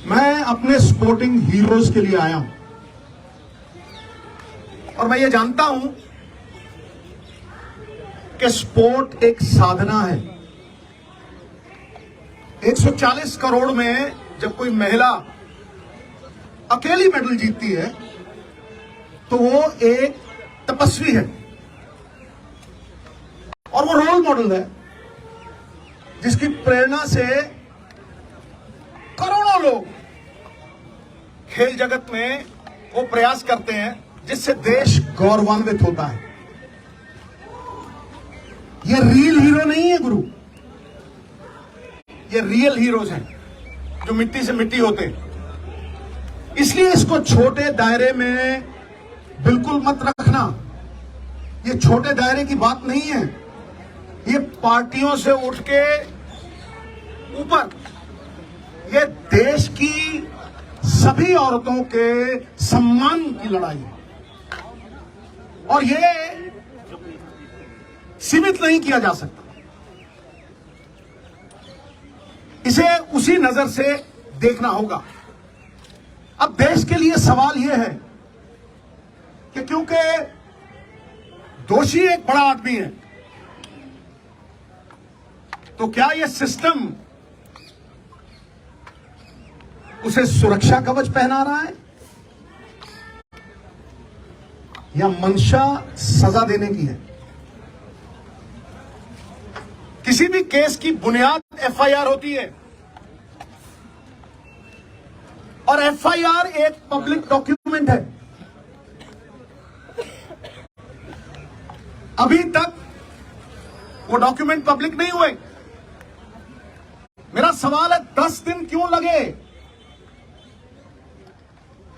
मैं अपने sporting heroes के लिए आया हूं और मैं ये जानता हूं कि स्पोर्ट एक साधना है। 140 करोड़ में जब कोई महिला अकेली मेडल जीतती है तो वो एक तपस्वी है और वो रोल मॉडल है जिसकी प्रेरणा से करोड़ों लोग खेल जगत में वो प्रयास करते हैं जिससे देश गौरवान्वित होता है। ये रियल हीरो नहीं है गुरु, ये रियल हीरोज हैं जो मिट्टी से मिट्टी होते हैं। इसलिए इसको छोटे दायरे में बिल्कुल मत रखना। ये छोटे दायरे की बात नहीं है, ये पार्टियों से उठ के ऊपर ये देश की सभी औरतों के सम्मान की लड़ाई है और ये सीमित नहीं किया जा सकता। इसे उसी नजर से देखना होगा। अब देश के लिए सवाल यह है कि क्योंकि दोषी एक बड़ा आदमी है तो क्या यह सिस्टम उसे सुरक्षा कवच पहना रहा है या मंशा सजा देने की है? किसी भी केस की बुनियाद एफआईआर होती है और एफआईआर एक पब्लिक डॉक्यूमेंट है। अभी तक वो डॉक्यूमेंट पब्लिक नहीं हुए। मेरा सवाल है 10 दिन क्यों लगे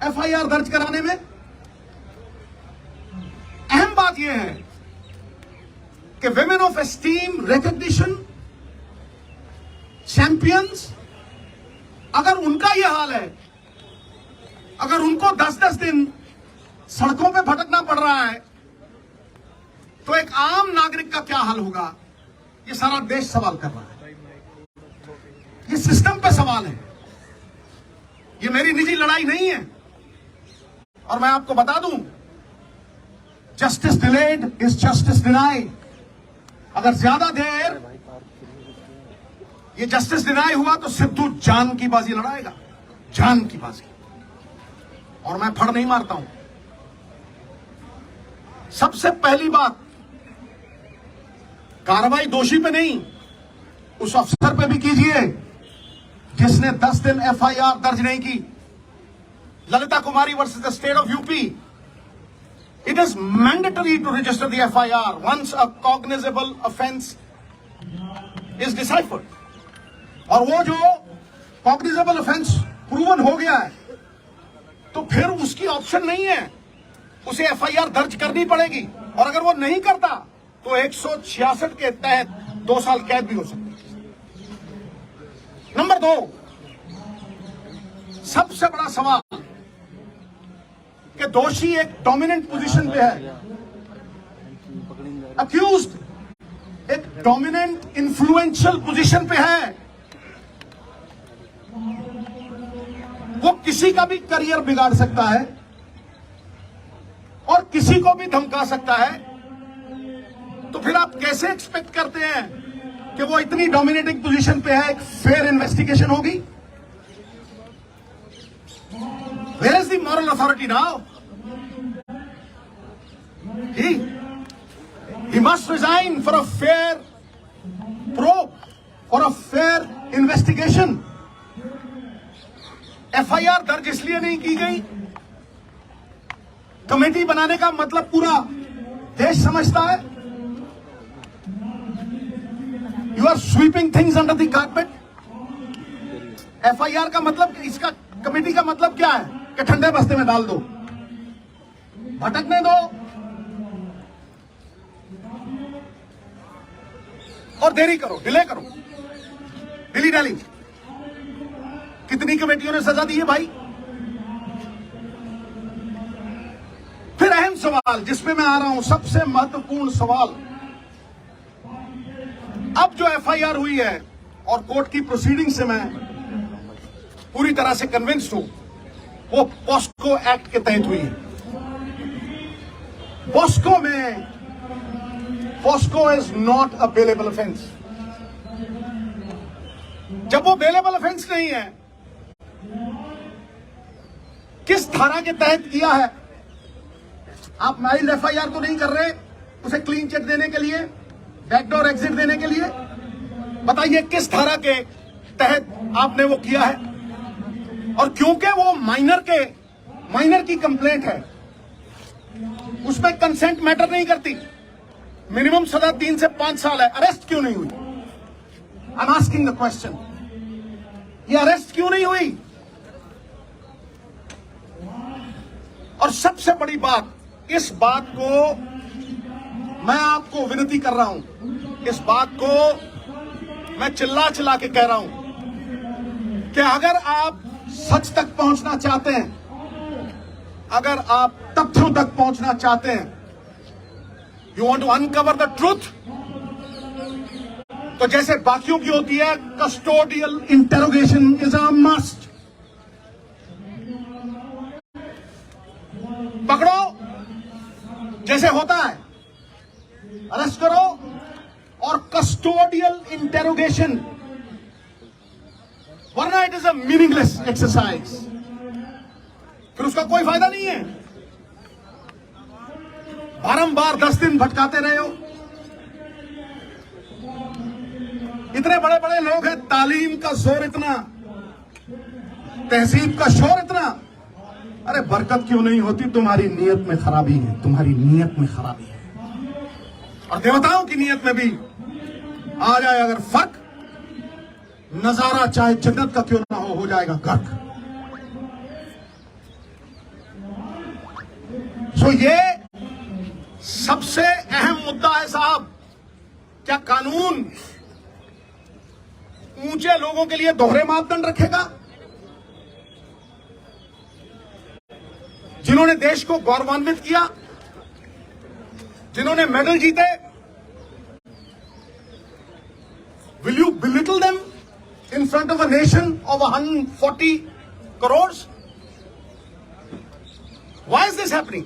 एफआईआर दर्ज कराने में? अहम बात यह है कि women of esteem, recognition, champions, अगर उनका यह हाल है, अगर उनको 10-10 दिन सड़कों पे भटकना पड़ रहा है तो एक आम नागरिक का क्या हाल होगा? ये सारा देश सवाल कर रहा है। ये सिस्टम पे सवाल है, ये मेरी निजी लड़ाई नहीं है। और मैं आपको बता दूं, justice delayed is justice denied. अगर ज्यादा देर ये जस्टिस डिनाई हुआ तो सिद्धू जान की बाजी लड़ाएगा, जान की बाजी। और मैं फड़ नहीं मारता हूं। सबसे पहली बात, कार्रवाई दोषी पे नहीं, उस अफसर पे भी कीजिए जिसने 10 दिन एफआईआर दर्ज नहीं की। Lalita Kumari versus the state of UP, it is mandatory to register the FIR once a cognizable offense is deciphered. और वो जो cognizable offense proven हो गया है तो फिर उसकी ऑप्शन नहीं है, उसे FIR दर्ज करनी पड़ेगी। और अगर वो नहीं करता तो 166 के तहत 2 साल कैद भी हो सकती है। नंबर 2, सबसे बड़ा सवाल कि दोषी एक डोमिनेंट पोजीशन पे है, अक्यूज्ड एक डोमिनेंट इन्फ्लुएंशियल पोजीशन पे है। वो किसी का भी करियर बिगाड़ सकता है और किसी को भी धमका सकता है। तो फिर आप कैसे एक्सपेक्ट करते हैं कि वो इतनी डोमिनेटिंग पोजीशन पे है, एक फेयर इन्वेस्टिगेशन होगी? Where is the moral authority now? He must resign for a fair probe, for a fair investigation. FIR दर्ज इसलिए नहीं की गई, कमेटी बनाने का मतलब पूरा देश समझता है। You are sweeping things under the carpet. FIR का मतलब, इसका कमेटी का मतलब क्या है कि ठंडे बस्ते में डाल दो, भटकने दो और देरी करो, डिले करो। दिल्ली डाली कितनी कमेटियों ने सजा दी है भाई? फिर अहम सवाल जिसमें मैं आ रहा हूं, सबसे महत्वपूर्ण सवाल, अब जो एफआईआर हुई है और कोर्ट की प्रोसीडिंग से मैं पूरी तरह से कन्विंस्ड हूं वो पॉस्को एक्ट के तहत हुई है। POCSO is not a bailable offence. जब वो बेलेबल ऑफेंस नहीं है, किस धारा के तहत किया है? आप माइल्ड एफआईआर तो नहीं कर रहे उसे क्लीन चिट देने के लिए, बैकडोर एग्जिट देने के लिए। बताइए किस धारा के तहत आपने वो किया है? और क्योंकि वो माइनर की कंप्लेंट है, उसमें कंसेंट मैटर नहीं करती। मिनिमम सजा 3 से 5 साल है, अरेस्ट क्यों नहीं हुई? I am asking the question, ये अरेस्ट क्यों नहीं हुई? और सबसे बड़ी बात, इस बात को मैं आपको विनती कर रहा हूं, इस बात को मैं चिल्ला के कह रहा हूं कि अगर आप सच तक पहुंचना चाहते हैं, अगर आप तथ्यों तक पहुंचना चाहते हैं, you want to uncover the truth, तो जैसे बाकियों की होती है custodial interrogation is a must. पकड़ो जैसे होता है, अरेस्ट करो और कस्टोडियल इंटेरोगेशन, वरना it is a meaningless exercise, फिर उसका कोई फायदा नहीं है। बारंबार 10 दिन भटकाते रहे हो। इतने बड़े बड़े लोग हैं, तालीम का जोर इतना, तहजीब का शोर इतना, अरे बरकत क्यों नहीं होती? तुम्हारी नीयत में खराबी है, तुम्हारी नीयत में खराबी है। और देवताओं की नीयत में भी आ जाए अगर फर्क, नजारा चाहे जन्नत का क्यों ना हो जाएगा गर्क। सो ये सबसे अहम मुद्दा है साहब। क्या कानून ऊंचे लोगों के लिए दोहरे मापदंड रखेगा? जिन्होंने देश को गौरवान्वित किया, जिन्होंने मेडल जीते, will you belittle them in front of a nation of 140 crore? Why is this happening?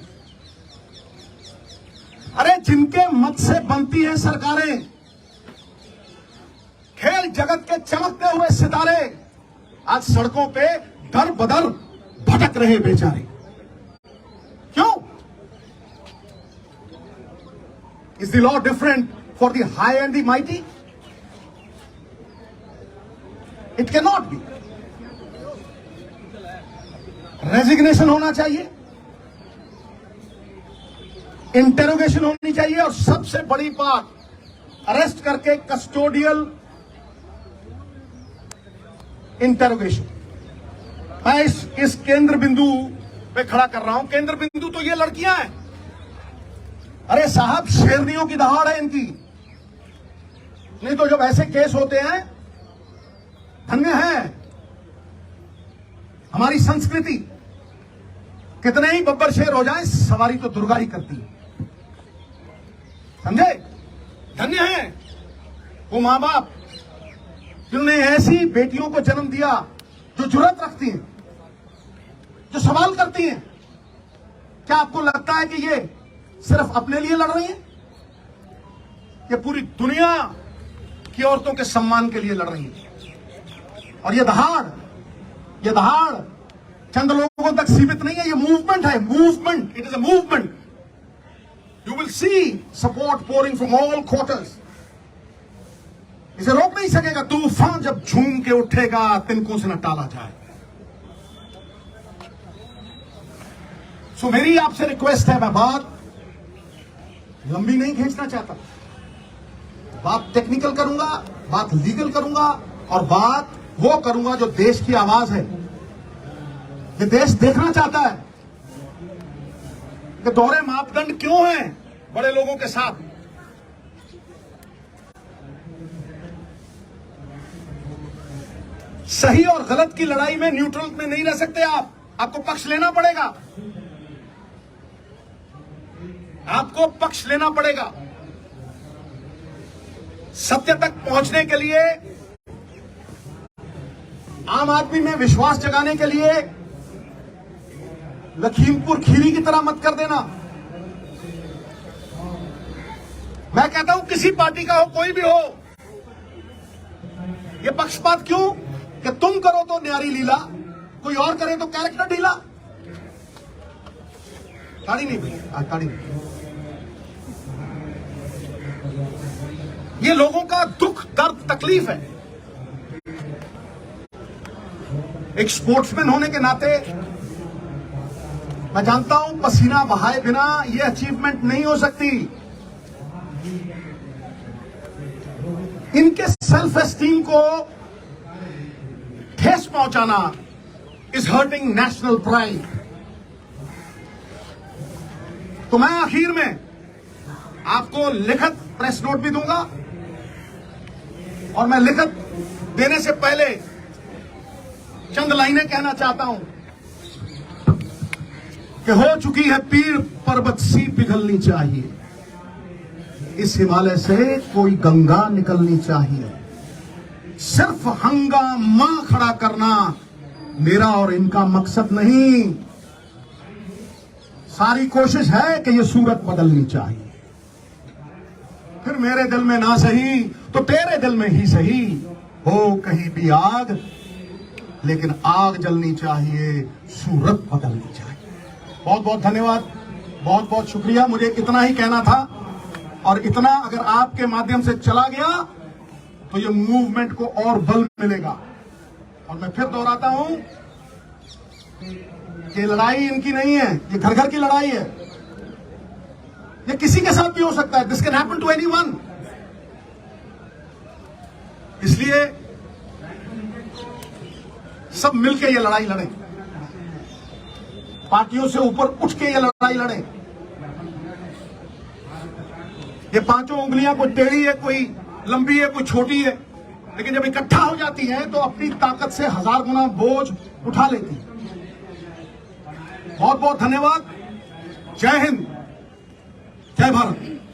अरे जिनके मत से बनती हैं सरकारें, खेल जगत के चमकते हुए सितारे, आज सड़कों पे दर बदर भटक रहे बेचारे। क्यों? Is the law different for the high and the mighty? It can not be. Resignation होना चाहिए, इंटेरोगेशन होनी चाहिए, और सबसे बड़ी बात, अरेस्ट करके कस्टोडियल इंटेरोगेशन। मैं इस केंद्र बिंदु पे खड़ा कर रहा हूं। केंद्र बिंदु तो ये लड़कियां हैं। अरे साहब, शेरनियों की दहाड़ है इनकी। नहीं तो जब ऐसे केस होते हैं, धन्य है हमारी संस्कृति। कितने ही बब्बर शेर हो जाए, सवारी तो दुर्गा ही करती है, समझे? धन्य है वो मां बाप जिन्होंने ऐसी बेटियों को जन्म दिया जो जुर्रत रखती हैं, जो सवाल करती हैं। क्या आपको लगता है कि ये सिर्फ अपने लिए लड़ रही हैं? ये पूरी दुनिया की औरतों के सम्मान के लिए लड़ रही हैं। और ये दहाड़ चंद लोगों तक सीमित नहीं है, ये मूवमेंट है, movement. It is a movement. You will see support pouring from all quarters. इसे रोक नहीं सकेगा तूफान, जब झूम के उठेगा तिनकों से न टाला जाए। सो मेरी आपसे रिक्वेस्ट है, मैं बात लंबी नहीं खींचना चाहता, बात टेक्निकल करूंगा, बात लीगल करूंगा, और बात वो करूंगा जो देश की आवाज है। ये देश देखना चाहता है कि दोहरे मापदंड क्यों हैं बड़े लोगों के साथ। सही और गलत की लड़ाई में न्यूट्रल में नहीं रह सकते आप। आपको पक्ष लेना पड़ेगा, आपको पक्ष लेना पड़ेगा। सत्य तक पहुंचने के लिए आम आदमी में विश्वास जगाने के लिए लखीमपुर खीरी की तरह मत कर देना। मैं कहता हूं किसी पार्टी का हो, कोई भी हो, ये पक्षपात क्यों कि तुम करो तो न्यारी लीला, कोई और करे तो कैरेक्टर ढीला। ताड़ी नहीं भाई, ताड़ी नहीं। ये लोगों का दुख, दर्द, तकलीफ है। एक स्पोर्ट्समैन होने के नाते मैं जानता हूं पसीना बहाए बिना ये अचीवमेंट नहीं हो सकती। इनके सेल्फ एस्टीम को ठेस पहुंचाना इज हर्टिंग नेशनल प्राइड। तो मैं आखिर में आपको लिखित प्रेस नोट भी दूंगा, और मैं लिखित देने से पहले चंद लाइनें कहना चाहता हूं कि हो चुकी है पीर पर्वत सी पिघलनी चाहिए, इस हिमालय से कोई गंगा निकलनी चाहिए। सिर्फ हंगामा खड़ा करना मेरा और इनका मकसद नहीं, सारी कोशिश है कि यह सूरत बदलनी चाहिए। फिर मेरे दिल में ना सही तो तेरे दिल में ही सही, हो कहीं भी आग लेकिन आग जलनी चाहिए, सूरत बदलनी चाहिए। बहुत बहुत धन्यवाद, बहुत बहुत शुक्रिया। मुझे इतना ही कहना था, और इतना अगर आपके माध्यम से चला गया तो ये मूवमेंट को और बल मिलेगा। और मैं फिर दोहराता हूं, ये लड़ाई इनकी नहीं है, ये घर घर की लड़ाई है। ये किसी के साथ भी हो सकता है, this can happen to anyone. इसलिए सब मिलकर ये लड़ाई लड़ें, पार्टियों से ऊपर उठ के ये लड़ाई लड़ें। ये पांचों उंगलियां कोई टेढ़ी है, कोई लंबी है, कोई छोटी है, लेकिन जब इकट्ठा हो जाती है तो अपनी ताकत से 1000 गुना बोझ उठा लेती है। बहुत बहुत धन्यवाद। जय हिंद, जय भारत।